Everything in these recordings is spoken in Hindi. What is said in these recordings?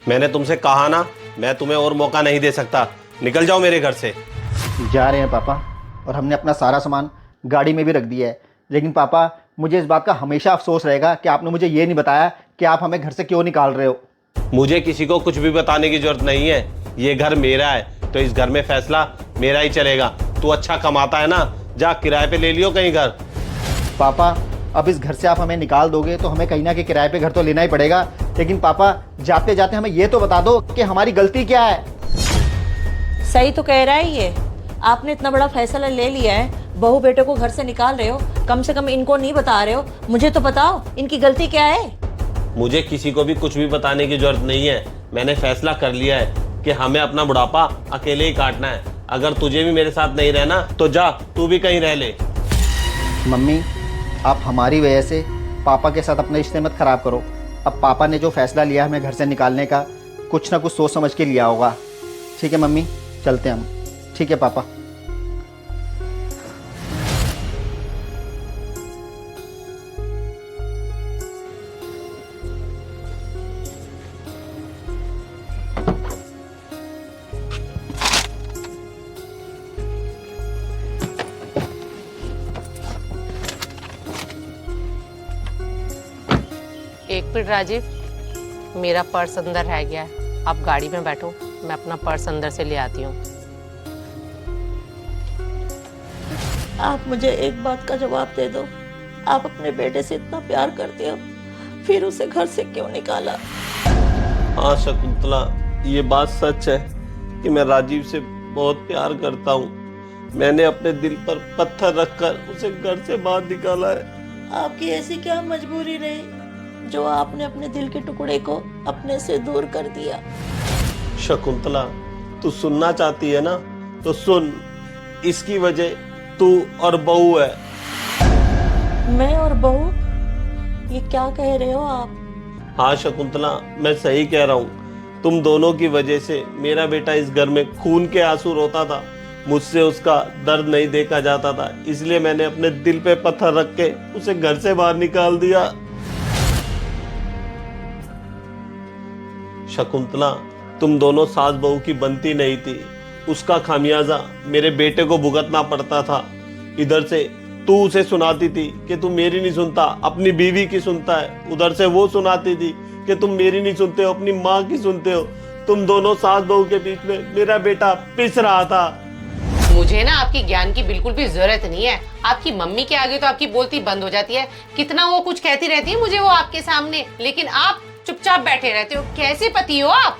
मैंने तुमसे कहा ना, मैं तुम्हें और मौका नहीं दे सकता। निकल जाओ मेरे घर से। जा रहे हैं पापा, और हमने अपना सारा सामान गाड़ी में भी रख दिया है। लेकिन पापा, मुझे इस बात का हमेशा अफसोस रहेगा कि आपने मुझे ये नहीं बताया कि आप हमें घर से क्यों निकाल रहे हो। मुझे किसी को कुछ भी बताने की जरूरत नहीं है। ये घर मेरा है, तो इस घर में फैसला मेरा ही चलेगा। तू अच्छा कमाता है ना, जा किराए पे ले लियो कहीं घर। पापा, अब इस घर से आप हमें निकाल दोगे तो हमें कहीं ना कहीं किराए पे घर तो लेना ही पड़ेगा। लेकिन पापा, जाते जाते हमें ये तो बता दो कि हमारी गलती क्या है। सही तो कह रहा है ये। आपने इतना बड़ा फैसला ले लिया है, बहू बेटे को घर से निकाल रहे हो, कम से कम इनको नहीं बता रहे हो। मुझे तो बताओ इनकी गलती क्या है। मुझे किसी को भी कुछ भी बताने की जरूरत नहीं है। मैंने फैसला कर लिया है कि हमें अपना बुढ़ापा अकेले ही काटना है। अगर तुझे भी मेरे साथ नहीं रहना तो जा, तू भी कहीं रह ले। मम्मी, आप हमारी वजह से पापा के साथ अपने रिश्ते मत खराब करो। अब पापा ने जो फैसला लिया हमें घर से निकालने का, कुछ ना कुछ सोच समझ के लिया होगा। ठीक है मम्मी, चलते हैं हम। ठीक है पापा। एक मिनट राजीव, मेरा पर्स अंदर रह गया है। आप गाड़ी में बैठो, मैं अपना पर्स अंदर से ले आती हूँ। आप मुझे एक बात का जवाब दे दो। आप अपने बेटे से इतना प्यार करते हो, फिर उसे घर से क्यों निकाला? हाँ शकुंतला, ये बात सच है कि मैं राजीव से बहुत प्यार करता हूँ। मैंने अपने दिल पर पत्थर रखकर उसे घर से बाहर निकाला है। आपकी ऐसी क्या मजबूरी रही जो आपने अपने दिल के टुकड़े को अपने से दूर कर दिया? शकुंतला, तू सुनना चाहती है ना तो सुन। इसकी वजह तू और बहू है। मैं और बहू? ये क्या कह रहे हो आप? हाँ शकुंतला, मैं सही कह रहा हूँ। तुम दोनों की वजह से मेरा बेटा इस घर में खून के आंसू रोता था। मुझसे उसका दर्द नहीं देखा जाता था, इसलिए मैंने अपने दिल पे पत्थर रख के उसे घर से बाहर निकाल दिया। शकुंतला, तुम दोनों सास बहू की बनती नहीं थी। उसका खामियाजा मेरे बेटे को भुगतना पड़ता था। इधर से तू उसे सुनाती थी कि तुम मेरी नहीं सुनता, अपनी बीवी की सुनता है। उधर से वो सुनाती थी कि तुम मेरी नहीं सुनते हो, अपनी माँ की सुनते हो। तुम दोनों सास बहू के बीच में मेरा बेटा पिस रहा था। मुझे ना आपकी ज्ञान की बिल्कुल भी जरूरत नहीं है। आपकी मम्मी के आगे तो आपकी बोलती बंद हो जाती है। कितना वो कुछ कहती रहती है मुझे वो आपके सामने, लेकिन आप चुपचाप बैठे रहते हो। कैसे पति हो आप?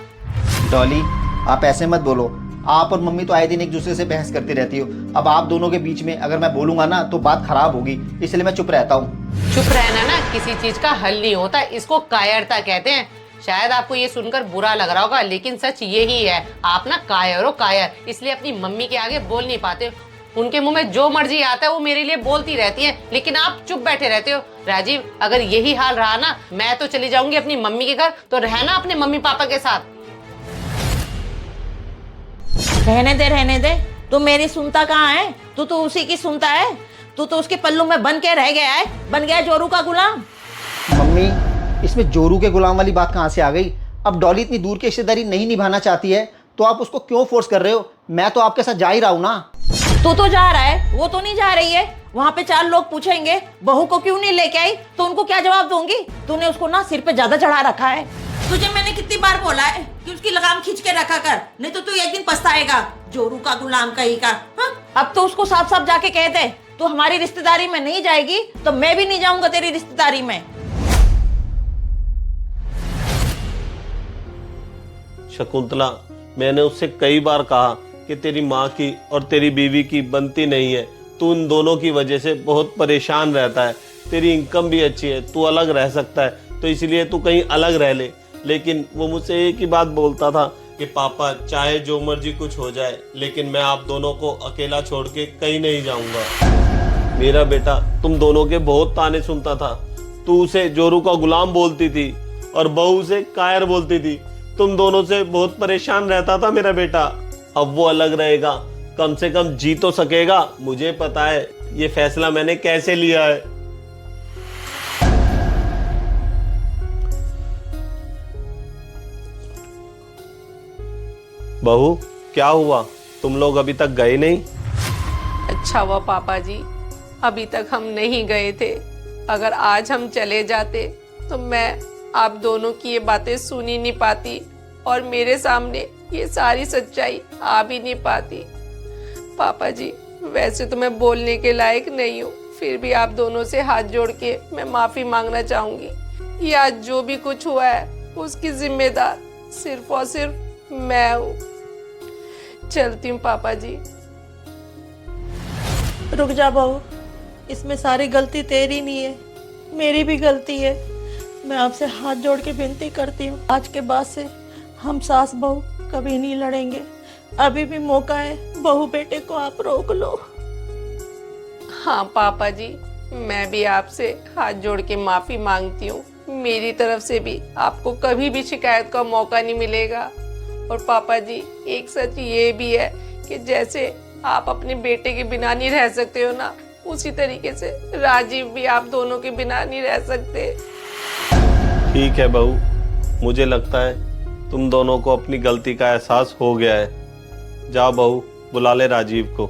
डॉली, आप ऐसे मत बोलो। आप और मम्मी तो आए दिन एक दूसरे से बहस करती रहती हो। अब आप दोनों के बीच में अगर मैं बोलूंगा ना तो बात खराब होगी, इसलिए मैं चुप रहता हूँ। चुप रहना ना किसी चीज का हल नहीं होता, इसको कायरता कहते हैं। शायद आपको ये सुनकर बुरा लग रहा होगा, लेकिन सच यही है। आप ना कायर हो, कायर। इसलिए अपनी मम्मी के आगे बोल नहीं पाते। उनके मुंह में जो मर्जी आता है वो मेरे लिए बोलती रहती है, लेकिन आप चुप बैठे रहते हो। राजीव, अगर यही हाल रहा ना, मैं तो चली जाऊंगी अपनी मम्मी के घर। तो रहना अपने मम्मी पापा के साथ। रहने दे। तू मेरी सुनता कहाँ है? तू तो उसी की सुनता है। तू तो उसके पल्लू में बन के रह गया है, बन गया जोरू का गुलाम। मम्मी, इसमें जोरू के गुलाम वाली बात कहाँ से आ गई? अब डॉली इतनी दूर की रिश्तेदारी नहीं निभाना चाहती है तो आप उसको क्यों फोर्स कर रहे हो? मैं तो आपके साथ जा ही रहा हूँ ना। तू तो जा रहा है, वो तो नहीं जा रही है। वहाँ पे 4 लोग पूछेंगे बहू को क्यों नहीं लेके आई, तो उनको क्या जवाब दूंगी? तूने उसको ना सिर पे ज्यादा चढ़ा रखा है। तुझे मैंने कितनी बार बोला है कि उसकी लगाम खींच के रखा कर, नहीं तो तू एक दिन पछताएगा। जोरू का गुलाम कहीं का। हाँ? अब तो उसको साफ साफ जाके कह दे, तू हमारी रिश्तेदारी में नहीं जाएगी तो मैं भी नहीं जाऊंगा तेरी रिश्तेदारी में। शकुंतला, मैंने उससे कई बार कहा कि तेरी माँ की और तेरी बीवी की बनती नहीं है। तू इन दोनों की वजह से बहुत परेशान रहता है। तेरी इनकम भी अच्छी है, तू अलग रह सकता है, तो इसलिए तू कहीं अलग रह ले। लेकिन वो मुझसे एक ही बात बोलता था कि पापा, चाहे जो मर्जी कुछ हो जाए, लेकिन मैं आप दोनों को अकेला छोड़ के कहीं नहीं जाऊंगा। मेरा बेटा तुम दोनों के बहुत ताने सुनता था। तू उसे जोरू का गुलाम बोलती थी और बहू से कायर बोलती थी। तुम दोनों से बहुत परेशान रहता था मेरा बेटा। अब वो अलग रहेगा, कम से कम जी तो सकेगा। मुझे पता है ये फैसला मैंने कैसे लिया है। बहू, क्या हुआ? तुम लोग अभी तक गए नहीं? अच्छा हुआ पापा जी, अभी तक हम नहीं गए थे। अगर आज हम चले जाते तो मैं आप दोनों की ये बातें सुन ही नहीं पाती और मेरे सामने ये सारी सच्चाई आ भी नहीं पाती। पापा जी, वैसे तो मैं बोलने के लायक नहीं हूँ, फिर भी आप दोनों से हाथ जोड़ के मैं माफ़ी मांगना चाहूँगी। या जो भी कुछ हुआ है उसकी जिम्मेदार सिर्फ और सिर्फ मैं हूँ। चलती हूँ पापा जी। रुक जा बहू, इसमें सारी गलती तेरी नहीं है, मेरी भी गलती है। मैं आपसे हाथ जोड़ के विनती करती हूँ, आज के बाद से हम सास बहू कभी नहीं लड़ेंगे। अभी भी मौका है, बहू बेटे को आप रोक लो। हाँ पापा जी, मैं भी आपसे हाथ जोड़ के माफ़ी मांगती हूँ। मेरी तरफ से भी आपको कभी भी शिकायत का मौका नहीं मिलेगा। और पापा जी, एक सच ये भी है कि जैसे आप अपने बेटे के बिना नहीं रह सकते हो ना, उसी तरीके से राजीव भी आप दोनों के बिना नहीं रह सकते। ठीक है बहू, मुझे लगता है तुम दोनों को अपनी गलती का एहसास हो गया है। जाओ बहू, बुला ले राजीव को।